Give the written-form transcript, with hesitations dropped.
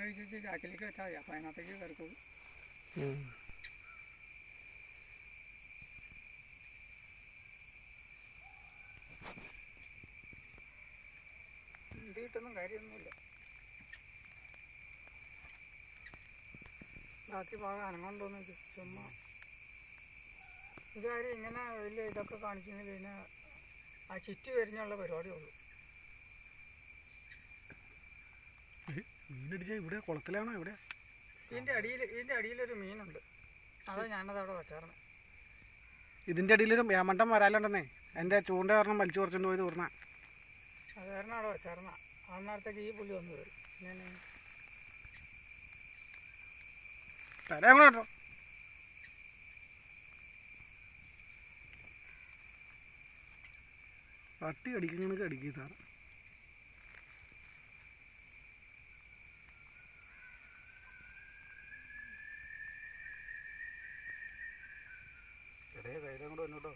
വെച്ചിട്ട് ചാക്കിലേക്ക് വെച്ചാൽ മതി. അപ്പം അതിനകത്തേക്ക് കയറിക്കോളും. കിട്ടൊന്നും കാര്യമൊന്നുമില്ല. ബാക്കി ഭാഗം അനങ്ങോണ്ടോന്ന് ചുമ്മാ ഇതുകാര്യം ഇങ്ങനെ വലിയ ഇതൊക്കെ കാണിച്ചെങ്കിൽ പിന്നെ ആ ചുറ്റി വരിഞ്ഞുള്ള പരിപാടിയുള്ളൂ. മീനടിച്ചാൽ ഇവിടെ കുളത്തിലാണോ? ഇവിടെ ഇതിൻ്റെ അടിയിലൊരു മീനുണ്ട്. അതാ ഞാനത് അവിടെ വെച്ചാർന്ന്. ഇതിൻ്റെ അടിയിലൊരു ഏമണ്ടം വരാലുണ്ടെന്നേ. എൻ്റെ ചൂണ്ട കാരണം വലിച്ചു കുറച്ചുകൊണ്ട് പോയി തീർന്ന അത് കാരണം അവിടെ വെച്ചാർന്ന. അന്നേരത്തേക്ക് ഈ പുള്ളി വന്നു വരും. പിന്നെ തരാം കേട്ടോ. പട്ടി കടിക്കുന്നതൊക്കെ അടിക്കുക സാറ്. കയ്യിലും കൂടെ വന്നോട്ടോ.